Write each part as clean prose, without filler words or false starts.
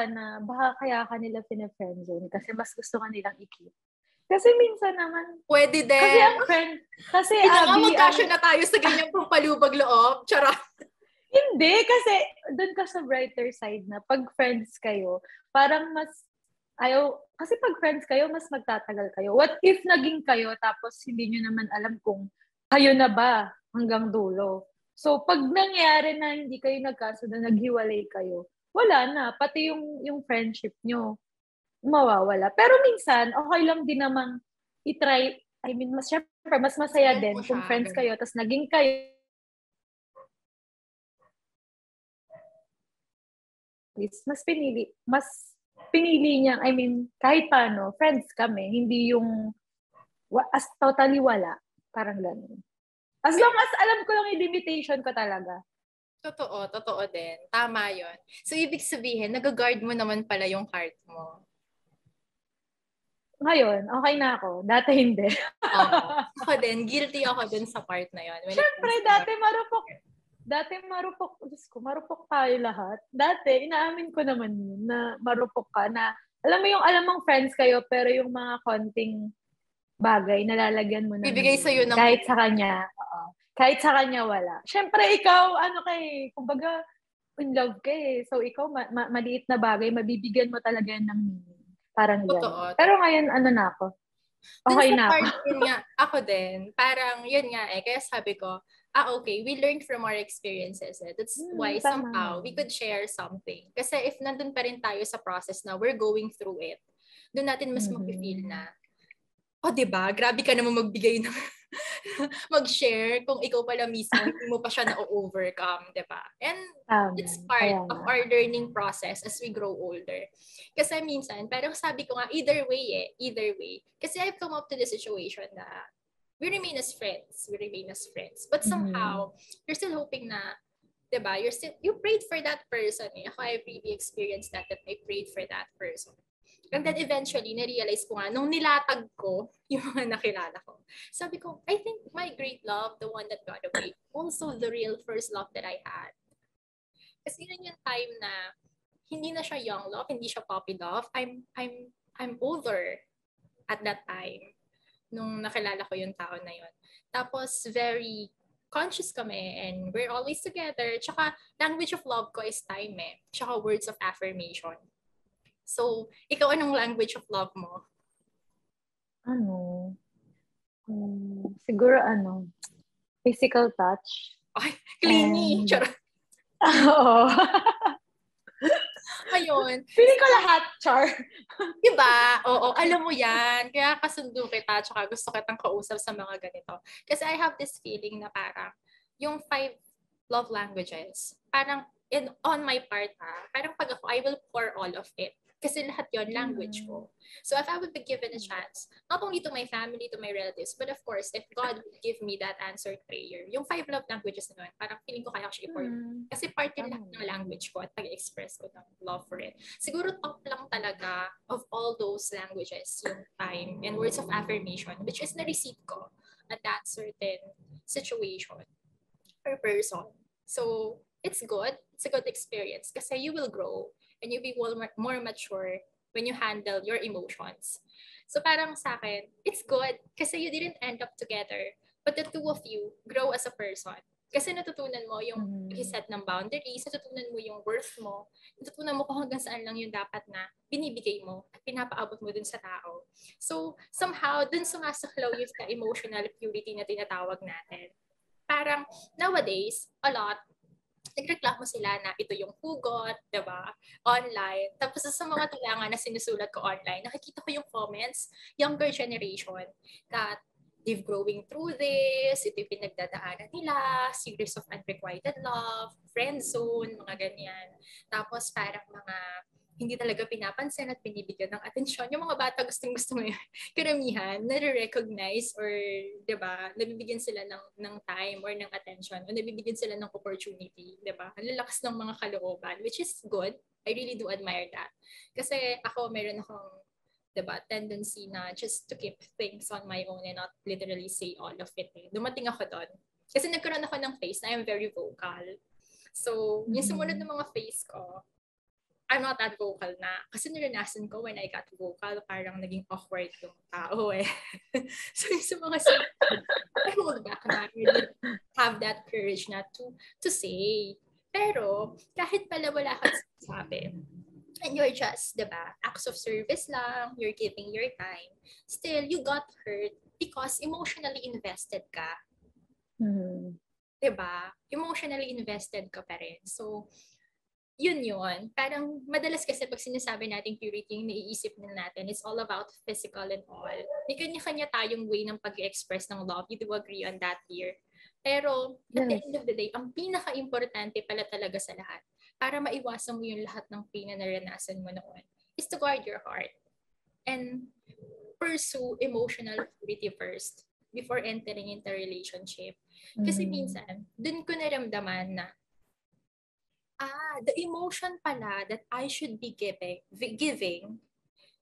minsan na baka kaya kanila pina-friendzone kasi mas gusto nilang i-keep. Kasi minsan naman, pwede din. kasi ang friend, kasi Hindi na nga magkasya na tayo sa ganyang pampalubag loob. Charot. Hindi, kasi doon ka sa brighter side na pag friends kayo, parang mas kasi pag friends kayo, mas magtatagal kayo. What if naging kayo tapos hindi nyo naman alam kung kayo na ba hanggang dulo? So, pag nangyari na hindi kayo nagkasundo, naghiwalay kayo, wala na. Pati yung friendship nyo, mawawala. Pero minsan, okay lang din namang i-try. I mean, syempre, mas masaya din kung friends kayo, tapos naging kayo, mas pinili niya, I mean, kahit paano, friends kami, hindi yung as totally wala. Parang ganun. As long as alam ko lang yung limitation ko talaga. Totoo din. Tama yon. So, ibig sabihin, nag-guard mo naman pala yung heart mo. Ngayon, okay na ako. Dati hindi. Ako din. Guilty ako dun sa part na yon. Siyempre, dati marupok tayo lahat. Dati, inaamin ko naman yun, na marupok ka, na alam mong friends kayo, pero yung mga konting bagay, nalalagyan mo na. Bibigay sa'yo ng kahit sa kanya, kahit sa kanya wala. Siyempre, ikaw, kumbaga, in love ka eh. So, ikaw, maliit na bagay, mabibigyan mo talaga yan ng meaning. Parang gano'n. Pero ngayon, na ako? Okay na ako. Ako din, parang, yun nga eh. Kaya sabi ko, okay, we learned from our experiences. That's why somehow we could share something. Kasi if nandun pa rin tayo sa process na we're going through it, doon natin mas mag-feel na, diba? Grabe ka naman magbigay ng mag-share kung ikaw pala mismo, hindi mo pa siya na-overcome, diba? And it's part of our learning process as we grow older. Kasi minsan, parang sabi ko nga, either way. Kasi I've come up to the situation na we remain as friends. But somehow, you're still hoping na, diba, you prayed for that person eh. Ako, I've really experienced that I prayed for that person. And then eventually, na-realize ko nga, nung nilatag ko yung mga nakilala ko, sabi ko, I think my great love, the one that got away, also the real first love that I had. Kasi yun yung time na hindi na siya young love, hindi siya puppy love. I'm older at that time nung nakilala ko yung tao na yun. Tapos very conscious kami and we're always together. Tsaka language of love ko is time eh. Tsaka words of affirmation. So, ikaw anong language of love mo? Siguro physical touch. Ay, clingy. Charot. Oo. Ayun. Feeling ko lahat, Char. Diba? Oo, alam mo yan. Kaya kasundo kita, tsaka gusto kitang kausap sa mga ganito. Kasi I have this feeling na parang yung 5 love languages, parang on my part parang pag ako, I will pour all of it. Kasi lahat yon language ko. So if I would be given a chance, not only to my family, to my relatives, but of course, if God would give me that answered prayer, yung 5 love languages na yun, parang feeling ko kaya ko siya i-pour. Kasi part yun lahat ng language ko at pag-express ko ng love for it. Siguro top lang talaga of all those languages, yung time and words of affirmation, which is na-receive ko at that certain situation or person. So, it's good. It's a good experience kasi you will grow and you'll be more mature when you handle your emotions. So parang sa akin, it's good kasi you didn't end up together, but the two of you grow as a person. Kasi natutunan mo yung set ng boundaries, natutunan mo yung worth mo, natutunan mo kung hanggang saan lang yung dapat na binibigay mo at pinapaabot mo dun sa tao. So somehow, dun sumasaklaw yung sa emotional purity na tinatawag natin. Parang nowadays, a lot, nagreklamo sila na ito yung hugot, diba? Online. Tapos sa mga talangan na sinusulat ko online, nakikita ko yung comments, younger generation, that they've growing through this, ito yung pinagdadaanan nila, series of unrequited love, friend zone, mga ganyan. Tapos parang mga hindi talaga pinapansin at binibigyan ng atensyon. Yung mga bata gustong-gusto mo yun, karamihan, nare-recognize or, diba, nabibigyan sila ng time or ng attention o nabibigyan sila ng opportunity, diba? Ang lalakas ng mga kalooban, which is good. I really do admire that. Kasi ako, meron akong, diba, tendency na just to keep things on my own and not literally say all of it. Dumating ako doon. Kasi nagkaroon ako ng phase na I'm very vocal. So, yung sumunod ng mga phase ko, I'm not that vocal na. Kasi naranasan ko when I got vocal, parang naging awkward yung tao eh. So yung sa mga I hold back na. I didn't have that courage na to say. Pero, kahit pala wala kang sabi, and you're just, diba, acts of service lang, you're giving your time, still, you got hurt because emotionally invested ka. Mm-hmm. Diba? Emotionally invested ka pa rin. So, yun. Parang madalas kasi pag sinasabi natin purity, yung naiisip na natin, it's all about physical and all. May kanya-kanya tayong way ng pag-express ng love. You do agree on that, dear? Pero, at the end of the day, ang pinaka-importante pala talaga sa lahat, para maiwasan mo yung lahat ng pain na naranasan mo noon, is to guard your heart and pursue emotional purity first before entering into a relationship. Kasi minsan, dun ko naramdaman na, the emotion pala that I should be giving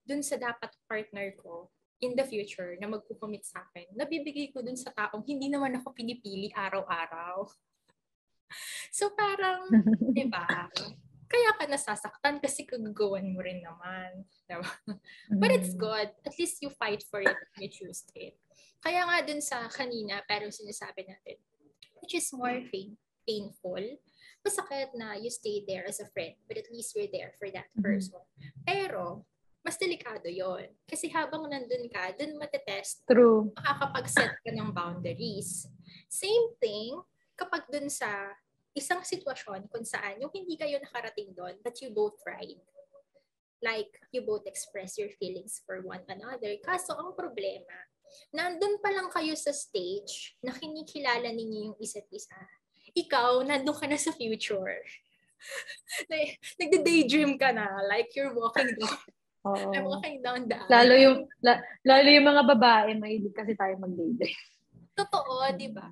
dun sa dapat partner ko in the future na magkukomit sa akin, nabibigay ko dun sa taong hindi naman ako pinipili araw-araw. So parang, diba? Kaya ka nasasaktan kasi kagagawan mo rin naman. Diba? But it's good. At least you fight for it and you choose it. Kaya nga dun sa kanina, pero sinasabi natin, which is more painful, masakit na you stay there as a friend, but at least you're there for that person. Pero, mas delikado yon. Kasi habang nandun ka, dun matetest, makakapag-set ka ng boundaries. Same thing, kapag dun sa isang sitwasyon kung saan yung hindi kayo nakarating doon, but you both tried. Like, you both express your feelings for one another. Kaso, ang problema, nandun pa lang kayo sa stage na kinikilala ninyo yung isa't isa. Ikaw, nandun ka na sa future. Nagda-daydream ka na, like you're walking down. I'm walking down the alley. Lalo yung mga babae, mahilig kasi tayo mag-daydream. Totoo, di ba?